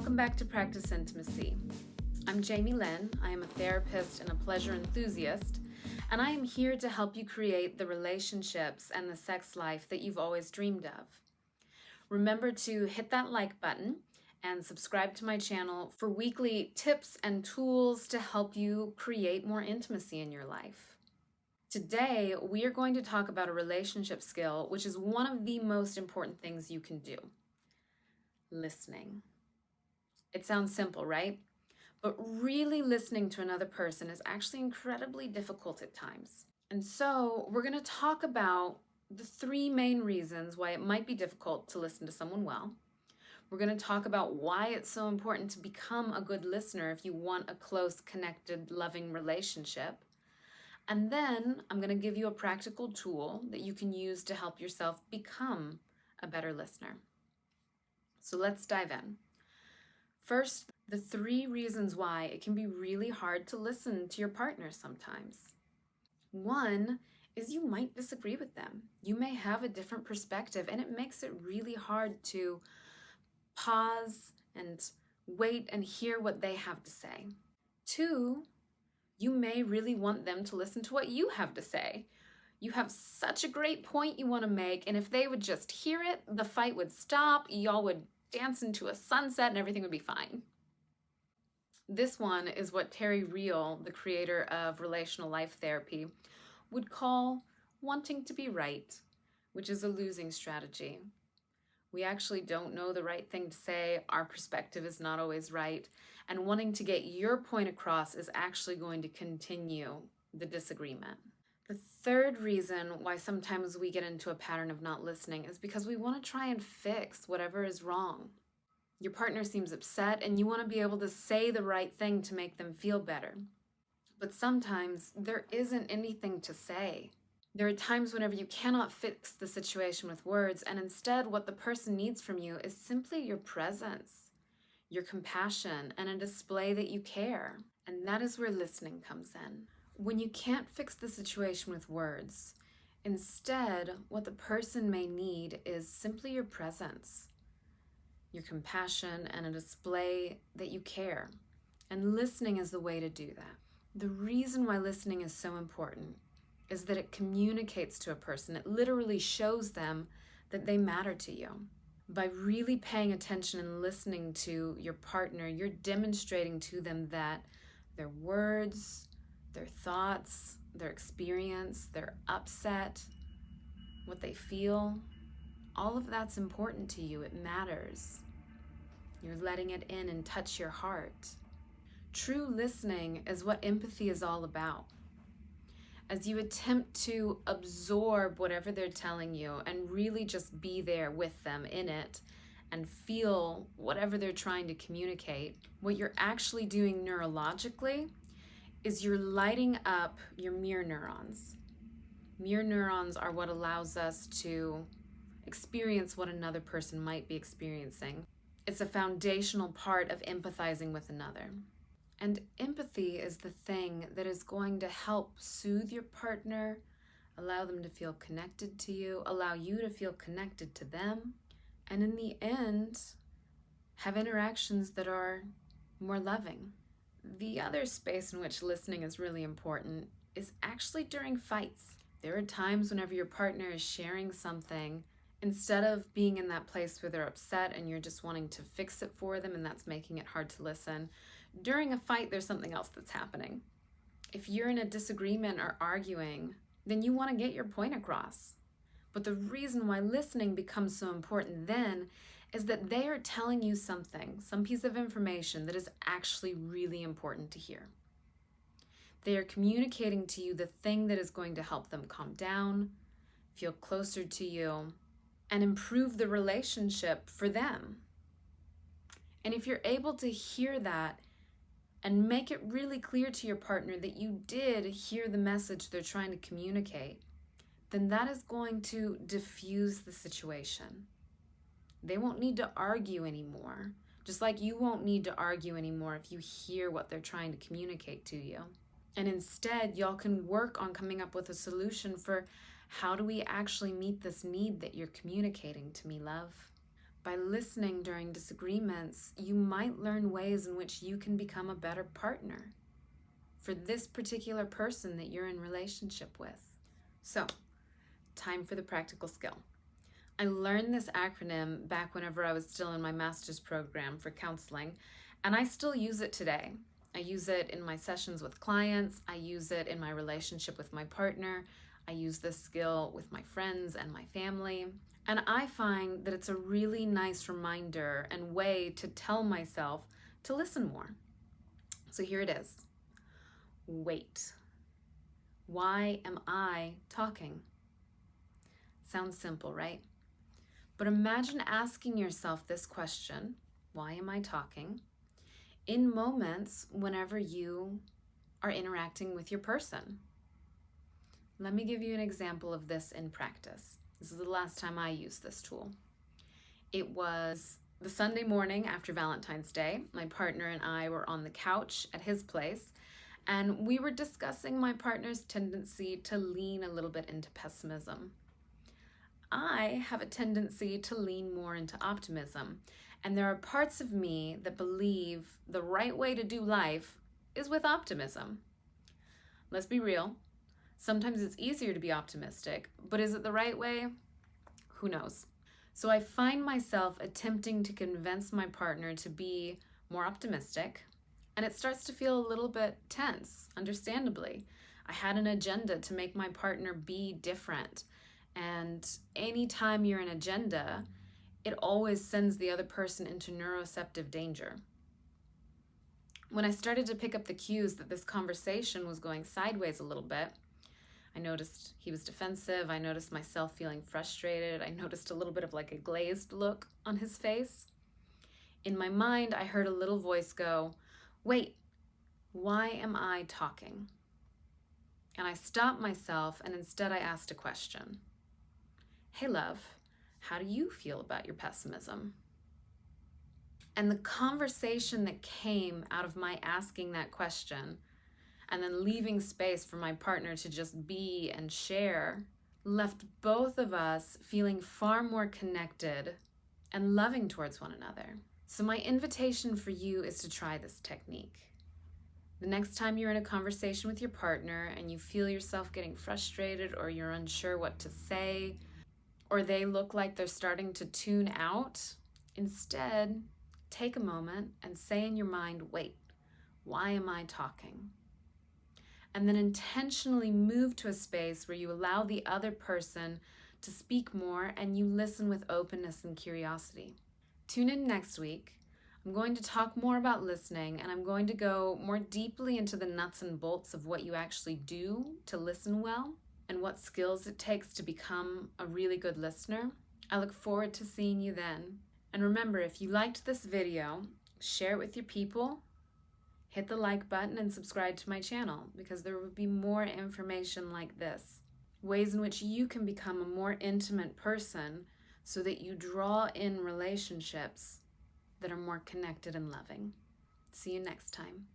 Welcome back to Practice Intimacy. I'm Jami Lynn. I am a therapist and a pleasure enthusiast, and I am here to help you create the relationships and the sex life that you've always dreamed of. Remember to hit that like button and subscribe to my channel for weekly tips and tools to help you create more intimacy in your life. Today, we are going to talk about a relationship skill, which is one of the most important things you can do: listening. It sounds simple, right? But really listening to another person is actually incredibly difficult at times. And so we're going to talk about the three main reasons why it might be difficult to listen to someone well. We're going to talk about why it's so important to become a good listener if you want a close, connected, loving relationship. And then I'm going to give you a practical tool that you can use to help yourself become a better listener. So let's dive in. First, the three reasons why it can be really hard to listen to your partner sometimes. One is you might disagree with them. You may have a different perspective, and it makes it really hard to pause and wait and hear what they have to say. Two, you may really want them to listen to what you have to say. You have such a great point you want to make, and if they would just hear it, the fight would stop, y'all would dance into a sunset, and everything would be fine. This one is what Terry Real, the creator of relational life therapy, would call wanting to be right, which is a losing strategy. We actually don't know the right thing to say, our perspective is not always right, and wanting to get your point across is actually going to continue the disagreement. The third reason why sometimes we get into a pattern of not listening is because we want to try and fix whatever is wrong. Your partner seems upset and you want to be able to say the right thing to make them feel better. But sometimes there isn't anything to say. There are times whenever you cannot fix the situation with words, and instead what the person needs from you is simply your presence, your compassion, and a display that you care. And that is where listening comes in. When you can't fix the situation with words, instead, what the person may need is simply your presence, your compassion, and a display that you care. And listening is the way to do that. The reason why listening is so important is that it communicates to a person. It literally shows them that they matter to you. By really paying attention and listening to your partner, you're demonstrating to them that their words, their thoughts, their experience, their upset, what they feel, all of that's important to you. It matters. You're letting it in and touch your heart. True listening is what empathy is all about. As you attempt to absorb whatever they're telling you and really just be there with them in it and feel whatever they're trying to communicate, what you're actually doing neurologically is you're lighting up your mirror neurons. Mirror neurons are what allows us to experience what another person might be experiencing. It's a foundational part of empathizing with another. And empathy is the thing that is going to help soothe your partner, allow them to feel connected to you, allow you to feel connected to them, and in the end, have interactions that are more loving. The other space in which listening is really important is actually during fights. There are times whenever your partner is sharing something, instead of being in that place where they're upset and you're just wanting to fix it for them and that's making it hard to listen, during a fight, there's something else that's happening. If you're in a disagreement or arguing, then you want to get your point across. But the reason why listening becomes so important then is that they are telling you something, some piece of information that is actually really important to hear. They are communicating to you the thing that is going to help them calm down, feel closer to you, and improve the relationship for them. And if you're able to hear that and make it really clear to your partner that you did hear the message they're trying to communicate, then that is going to diffuse the situation. They won't need to argue anymore, just like you won't need to argue anymore if you hear what they're trying to communicate to you. And instead, y'all can work on coming up with a solution for how do we actually meet this need that you're communicating to me, love? By listening during disagreements, you might learn ways in which you can become a better partner for this particular person that you're in relationship with. So, time for the practical skill. I learned this acronym back whenever I was still in my master's program for counseling, and I still use it today. I use it in my sessions with clients. I use it in my relationship with my partner. I use this skill with my friends and my family. And I find that it's a really nice reminder and way to tell myself to listen more. So here it is. Wait. Why am I talking? Sounds simple, right? But imagine asking yourself this question, why am I talking, in moments whenever you are interacting with your person. Let me give you an example of this in practice. This is the last time I used this tool. It was the Sunday morning after Valentine's Day. My partner and I were on the couch at his place, and we were discussing my partner's tendency to lean a little bit into pessimism. I have a tendency to lean more into optimism, and there are parts of me that believe the right way to do life is with optimism. Let's be real. Sometimes it's easier to be optimistic, but is it the right way? Who knows? So I find myself attempting to convince my partner to be more optimistic, and it starts to feel a little bit tense, understandably. I had an agenda to make my partner be different, and anytime you're an agenda, it always sends the other person into neuroceptive danger. When I started to pick up the cues that this conversation was going sideways a little bit, I noticed he was defensive. I noticed myself feeling frustrated. I noticed a little bit of like a glazed look on his face. In my mind, I heard a little voice go, wait, why am I talking? And I stopped myself, and instead I asked a question. Hey, love, how do you feel about your pessimism? And the conversation that came out of my asking that question and then leaving space for my partner to just be and share left both of us feeling far more connected and loving towards one another. So my invitation for you is to try this technique. The next time you're in a conversation with your partner and you feel yourself getting frustrated or you're unsure what to say, or they look like they're starting to tune out, instead, take a moment and say in your mind, wait, why am I talking? And then intentionally move to a space where you allow the other person to speak more and you listen with openness and curiosity. Tune in next week. I'm going to talk more about listening, and I'm going to go more deeply into the nuts and bolts of what you actually do to listen well and what skills it takes to become a really good listener. I look forward to seeing you then. And remember, if you liked this video, share it with your people. Hit the like button and subscribe to my channel because there will be more information like this. Ways in which you can become a more intimate person so that you draw in relationships that are more connected and loving. See you next time.